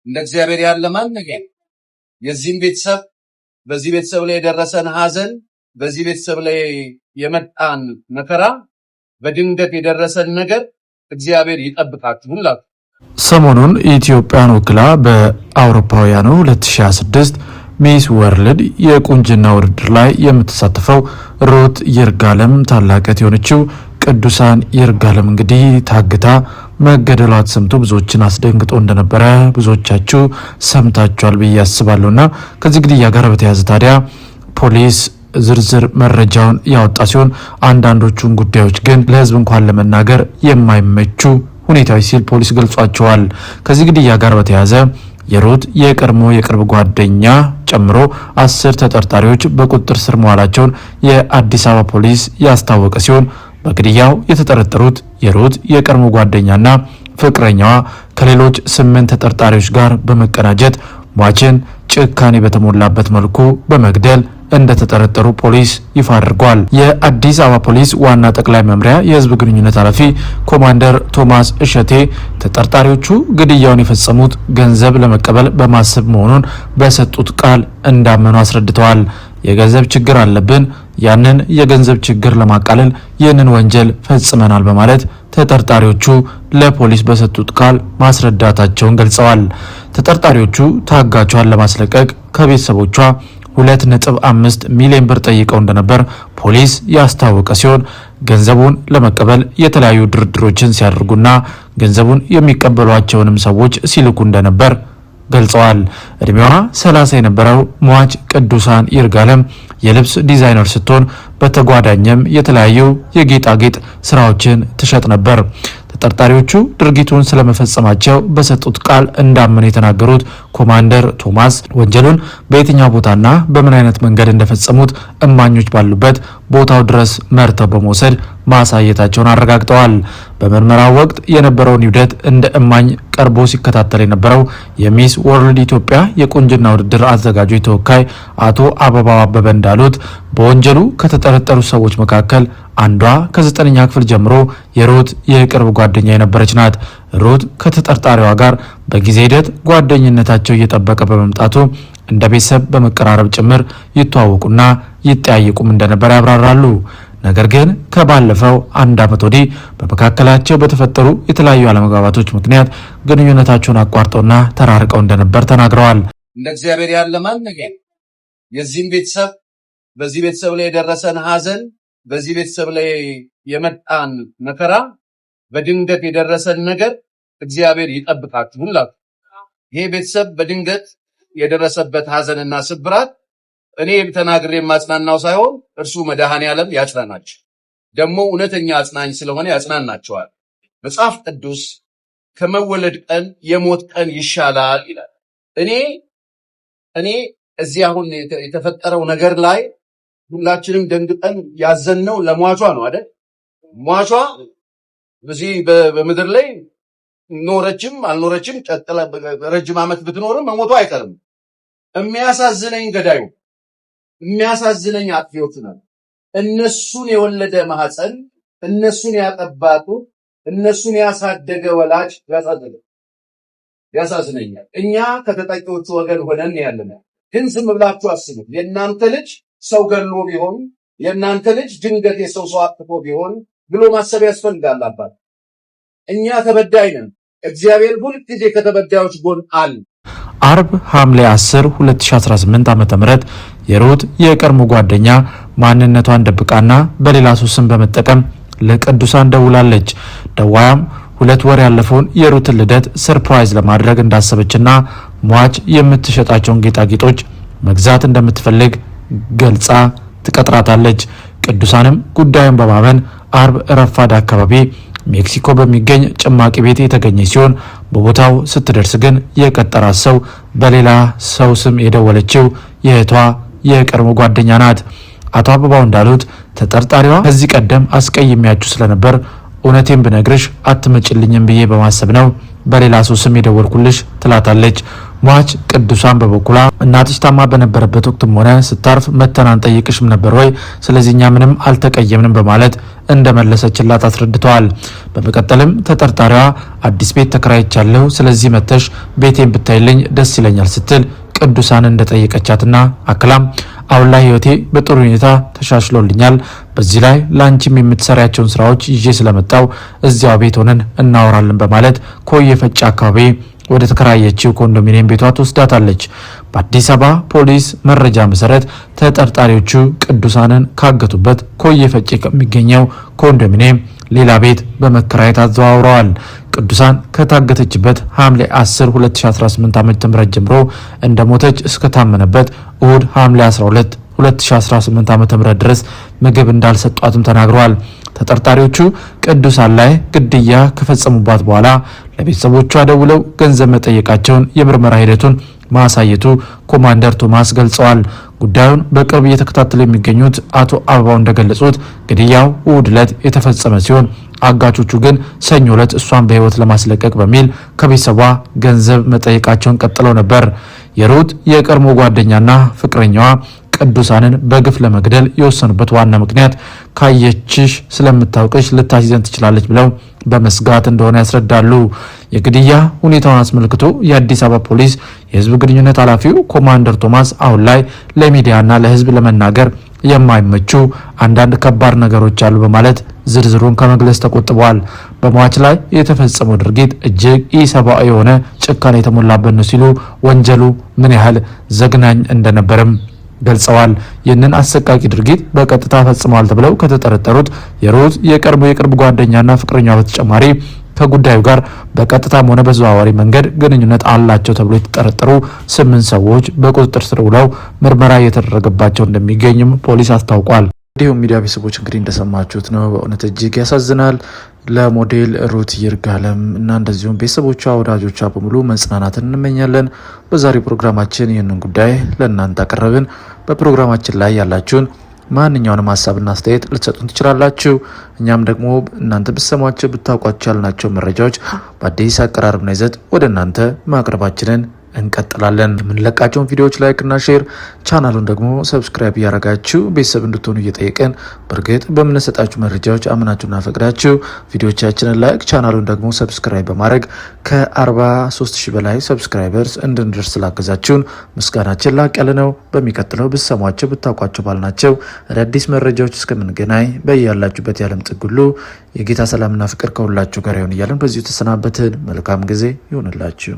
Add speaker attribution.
Speaker 1: እንደ እግዚአብሔር ያለ ማን ነገር የዚህም ቤተሰብ በዚህ ቤተሰብ ላይ የደረሰን ሐዘን በዚህ ቤተሰብ ላይ የመጣን መከራ በድንገት የደረሰን ነገር እግዚአብሔር ይጠብቃችሁ ሁላችሁ።
Speaker 2: ሰሞኑን ኢትዮጵያን ወክላ በአውሮፓውያኑ 2026 ሚስ ወርልድ የቁንጅና ውድድር ላይ የምትሳተፈው ሩት ይርጋለም ታላቀት የሆነችው ቅዱሳን ይርጋለም እንግዲህ ታግታ መገደሏ ተሰምቶ ብዙዎችን አስደንግጦ እንደነበረ ብዙዎቻችሁ ሰምታችኋል ብዬ አስባለሁና ከዚህ ግድያ ጋር በተያያዘ ታዲያ ፖሊስ ዝርዝር መረጃውን ያወጣ ሲሆን አንዳንዶቹን ጉዳዮች ግን ለህዝብ እንኳን ለመናገር የማይመቹ ሁኔታዎች ሲል ፖሊስ ገልጿቸዋል። ከዚህ ግድያ ጋር በተያያዘ የሩት የቅርብ ጓደኛ ጨምሮ 10 ተጠርጣሪዎች በቁጥጥር ስር መዋላቸውን የአዲስ አበባ ፖሊስ ያስታወቀ ሲሆን በግድያው የተጠረጠሩት የሩት የቅርብ ጓደኛና ፍቅረኛዋ ከሌሎች 8 ተጠርጣሪዎች ጋር በመቀናጀት ሟችን ጭካኔ በተሞላበት መልኩ በመግደል እንደተጠረጠሩ ፖሊስ ይፋ አድርጓል። የአዲስ አበባ ፖሊስ ዋና ጠቅላይ መምሪያ የህዝብ ግንኙነት ኃላፊ ኮማንደር ቶማስ እሸቴ ተጠርጣሪዎቹ ግድያውን የፈጸሙት ገንዘብ ለመቀበል በማሰብ መሆኑን በሰጡት ቃል እንዳመኑ አስረድተዋል። የገንዘብ ችግር አለብን፣ ያንን የገንዘብ ችግር ለማቃለል ይህንን ወንጀል ፈጽመናል በማለት ተጠርጣሪዎቹ ለፖሊስ በሰጡት ቃል ማስረዳታቸውን ገልጸዋል። ተጠርጣሪዎቹ ታጋቿን ለማስለቀቅ ከቤተሰቦቿ 2.5 ሚሊዮን ብር ጠይቀው እንደነበር ፖሊስ ያስታወቀ ሲሆን ገንዘቡን ለመቀበል የተለያዩ ድርድሮችን ሲያደርጉና ገንዘቡን የሚቀበሏቸውንም ሰዎች ሲልኩ እንደነበር ገልጸዋል። እድሜዋ 30 የነበረው ሟች ቅዱሳን ይርጋለም የልብስ ዲዛይነር ስትሆን በተጓዳኝም የተለያዩ የጌጣጌጥ ስራዎችን ትሸጥ ነበር። ተጠርጣሪዎቹ ድርጊቱን ስለመፈጸማቸው በሰጡት ቃል እንዳመኑ የተናገሩት ኮማንደር ቶማስ ወንጀሉን በየትኛው ቦታና በምን አይነት መንገድ እንደፈጸሙት እማኞች ባሉበት ቦታው ድረስ መርተው በመውሰድ ማሳየታቸውን አረጋግጠዋል። በምርመራው ወቅት የነበረውን ሂደት እንደ እማኝ ቀርቦ ሲከታተል የነበረው የሚስ ወርልድ ኢትዮጵያ የቁንጅና ውድድር አዘጋጆች ተወካይ አቶ አበባው አበበ እንዳሉት በወንጀሉ ከተጠረጠሩ ሰዎች መካከል አንዷ ከ9ኛ ክፍል ጀምሮ የሩት የቅርብ ጓደኛ የነበረች ናት። ሩት ከተጠርጣሪዋ ጋር በጊዜ ሂደት ጓደኝነታቸው እየጠበቀ በመምጣቱ እንደ ቤተሰብ በመቀራረብ ጭምር ይተዋወቁና ይጠያየቁም እንደነበር ያብራራሉ። ነገር ግን ከባለፈው 1 ዓመት ወዲህ በመካከላቸው በተፈጠሩ የተለያዩ አለመግባባቶች ምክንያት ግንኙነታቸውን አቋርጠውና ተራርቀው እንደነበር ተናግረዋል።
Speaker 1: እንደ እግዚአብሔር ያለ ማን ነገር የዚህም ቤተሰብ በዚህ ቤተሰብ ላይ የደረሰን ሐዘን በዚህ ቤተሰብ ላይ የመጣን መከራ በድንገት የደረሰን ነገር እግዚአብሔር ይጠብቃችሁ ሁላችሁ። ይሄ ቤተሰብ በድንገት የደረሰበት ሐዘንና ስብራት እኔ ተናግሬ የማጽናናው ሳይሆን እርሱ መድኃኔዓለም ያጽናናቸው። ደግሞ እውነተኛ አጽናኝ ስለሆነ ያጽናናቸዋል። መጽሐፍ ቅዱስ ከመወለድ ቀን የሞት ቀን ይሻላል ይላል። እኔ እዚህ አሁን የተፈጠረው ነገር ላይ ሁላችንም ደንግጠን ያዘንነው ለሟቿ ነው አይደል? ሟቿ በዚህ በምድር ላይ ኖረችም አልኖረችም ቀጥላ ረጅም ዓመት ብትኖርም መሞቷ አይቀርም። የሚያሳዝነኝ ገዳዩ የሚያሳዝነኝ አጥፊዎቹ ነው። እነሱን የወለደ ማህፀን፣ እነሱን ያጠባጡ፣ እነሱን ያሳደገ ወላጅ ያሳዝነኛል። እኛ ከተጠቂዎቹ ወገን ሆነን ያለና ግን ዝም ብላችሁ አስቡት። የእናንተ ልጅ ሰው ገሎ ቢሆን የእናንተ ልጅ ድንገት የሰው አጥፎ ቢሆን ብሎ ማሰብ ያስፈልጋል። አባት እኛ ተበዳይ ነን። እግዚአብሔር ሁልጊዜ ከተበዳዮች ጎን አለ።
Speaker 2: አርብ ሐምሌ 10 2018 ዓ.ም የሩት የቀድሞ ጓደኛ ማንነቷን ደብቃና በሌላ ሰው ስም በመጠቀም ለቅዱሳን ደውላለች። ደዋያም 2 ወር ያለፈውን የሩትን ልደት ሰርፕራይዝ ለማድረግ እንዳሰበችና ሟች የምትሸጣቸውን ጌጣጌጦች መግዛት እንደምትፈልግ ገልጻ ትቀጥራታለች። ቅዱሳንም ጉዳዩን በማመን አርብ ረፋድ አካባቢ ሜክሲኮ በሚገኝ ጭማቂ ቤት የተገኘ ሲሆን በቦታው ስትደርስ ግን የቀጠራት ሰው በሌላ ሰው ስም የደወለችው የእህቷ የቀድሞ ጓደኛ ናት። አቶ አበባው እንዳሉት ተጠርጣሪዋ ከዚህ ቀደም አስቀይሜያችሁ ስለነበር እውነቴን ብነግርሽ አትመጭልኝም ብዬ በማሰብ ነው በሌላ ሰው ስም የደወልኩልሽ ትላታለች። ሟች ቅዱሳን በበኩሏ እናትሽ ታማ በነበረበት ወቅትም ሆነ ስታርፍ መተናን ጠይቅሽም ነበር ወይ? ስለዚህኛ ምንም አልተቀየምንም በማለት እንደመለሰችላት አስረድተዋል። በመቀጠልም ተጠርጣሪዋ አዲስ ቤት ተከራይቻለሁ፣ ስለዚህ መተሽ ቤቴን ብታይልኝ ደስ ይለኛል ስትል ቅዱሳን እንደጠየቀቻትና አክላም አሁን ላይ ህይወቴ በጥሩ ሁኔታ ተሻሽሎልኛል፣ በዚህ ላይ ላንቺም የምትሰሪያቸውን ስራዎች ይዤ ስለመጣው እዚያው ቤት ሆነን እናወራለን በማለት ኮዬ ፈጬ አካባቢ ወደ ተከራየችው ኮንዶሚኒየም ቤቷ ትወስዳታለች። በአዲስ አበባ ፖሊስ መረጃ መሰረት ተጠርጣሪዎቹ ቅዱሳንን ካገቱበት ኮዬ ፈጬ ከሚገኘው ኮንዶሚኒየም ሌላ ቤት በመከራየት አዘዋውረዋል። ቅዱሳን ከታገተችበት ሐምሌ 10 2018 ዓ.ም ጀምሮ እንደሞተች እስከታመነበት እሁድ ሐምሌ 12 2018 ዓ.ም ድረስ ምግብ እንዳልሰጧትም ተናግረዋል። ተጠርጣሪዎቹ ቅዱሳን ላይ ግድያ ከፈጸሙባት በኋላ ለቤተሰቦቿ ደውለው ገንዘብ መጠየቃቸውን የምርመራ ሂደቱን ማሳየቱ ኮማንደር ቶማስ ገልጸዋል። ጉዳዩን በቅርብ እየተከታተሉ የሚገኙት አቶ አበባው እንደገለጹት ግድያው እሁድ ዕለት የተፈጸመ ሲሆን አጋቾቹ ግን ሰኞ ዕለት እሷን በህይወት ለማስለቀቅ በሚል ከቤተሰቧ ገንዘብ መጠየቃቸውን ቀጥለው ነበር። የሩት የቀድሞ ጓደኛና ፍቅረኛዋ ቅዱሳንን በግፍ ለመግደል የወሰኑበት ዋና ምክንያት ካየችሽ ስለምታውቅሽ ልታስይዘን ትችላለች ብለው በመስጋት እንደሆነ ያስረዳሉ። የግድያ ሁኔታውን አስመልክቶ የአዲስ አበባ ፖሊስ የህዝብ ግንኙነት ኃላፊው ኮማንደር ቶማስ አሁን ላይ ለሚዲያና ለህዝብ ለመናገር የማይመቹ አንዳንድ ከባድ ነገሮች አሉ በማለት ዝርዝሩን ከመግለጽ ተቆጥበዋል። በሟች ላይ የተፈጸመው ድርጊት እጅግ ኢሰብአዊ የሆነ ጭካኔ የተሞላበት ነው ሲሉ ወንጀሉ ምን ያህል ዘግናኝ እንደነበርም ገልጸዋል። ይህንን አሰቃቂ ድርጊት በቀጥታ ፈጽመዋል ተብለው ከተጠረጠሩት የሩት የቅርብ ጓደኛና ፍቅረኛዋ በተጨማሪ ከጉዳዩ ጋር በቀጥታም ሆነ በተዘዋዋሪ መንገድ ግንኙነት አላቸው ተብሎ የተጠረጠሩ 8 ሰዎች በቁጥጥር ስር ውለው ምርመራ እየተደረገባቸው እንደሚገኝም ፖሊስ አስታውቋል። እንዲሁም ሚዲያ ቤተሰቦች እንግዲህ እንደሰማችሁት ነው። በእውነት እጅግ ያሳዝናል። ለሞዴል ሩት ይርጋለም እና እንደዚሁም ቤተሰቦቿ፣ ወዳጆቿ በሙሉ መጽናናትን እንመኛለን። በዛሬው ፕሮግራማችን ይህንን ጉዳይ ለእናንተ አቀረብን። በፕሮግራማችን ላይ ያላችሁን ማንኛውንም ሀሳብና አስተያየት ልትሰጡን ትችላላችሁ። እኛም ደግሞ እናንተ ብትሰሟቸው ብታውቋቸው ያልናቸው መረጃዎች በአዲስ አቀራረብና ይዘት ወደ እናንተ ማቅረባችንን እንቀጥላለን። የምንለቃቸውን ቪዲዮዎች ላይክ እና ሼር፣ ቻናሉን ደግሞ ሰብስክራይብ እያደረጋችሁ ቤተሰብ እንድትሆኑ እየጠየቀን በእርግጥ በምንሰጣችሁ መረጃዎች አምናችሁና ፈቅዳችሁ ቪዲዮቻችንን ላይክ፣ ቻናሉን ደግሞ ሰብስክራይብ በማድረግ ከ43000 በላይ ሰብስክራይበርስ እንድንደርስ ስላገዛችሁን ምስጋናችን ላቅ ያለ ነው። በሚቀጥለው ብትሰሟቸው ብታውቋቸው ባልናቸው አዳዲስ መረጃዎች እስከምንገናኝ በያላችሁበት የዓለም ጥግ ሁሉ የጌታ ሰላምና ፍቅር ከሁላችሁ ጋር ይሁን እያለን በዚሁ ተሰናበትን። መልካም ጊዜ ይሁንላችሁ።